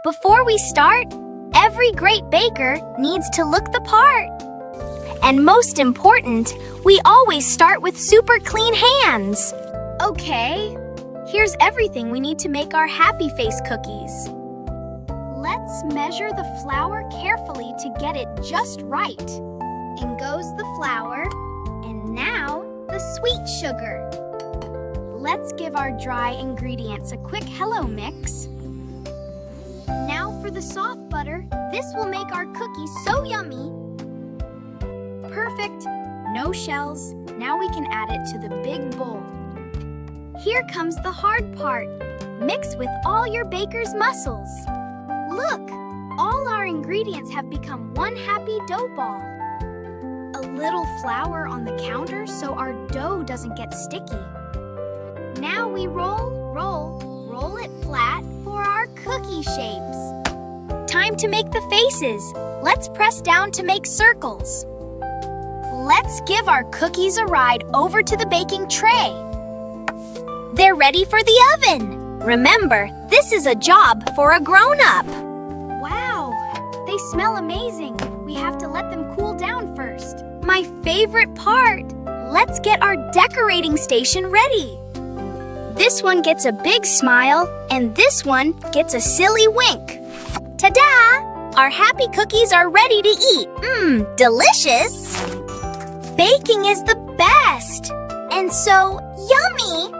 Before we start, every great baker needs to look the part. And most important, we always start with super clean hands. Okay, here's everything we need to make our happy face cookies. Let's measure the flour carefully to get it just right. In goes the flour, and now the sweet sugar. Let's give our dry ingredients a quick hello mix. Now for the soft butter. This will make our cookies so yummy. Perfect. No shells. Now we can add it to the big bowl. Here comes the hard part. Mix with all your baker's muscles. Look, all our ingredients have become one happy dough ball. A little flour on the counter so our dough doesn't get sticky. Now we roll it flat for our cookie shapes. Time to make the faces. Let's press down to make circles. Let's give our cookies a ride over to the baking tray. They're ready for the oven. Remember, this is a job for a grown-up. Wow, they smell amazing. We have to let them cool down first. My favorite part. Let's get our decorating station ready. This one gets a big smile, and this one gets a silly wink. Ta-da! Our happy cookies are ready to eat. Delicious! Baking is the best! And so yummy!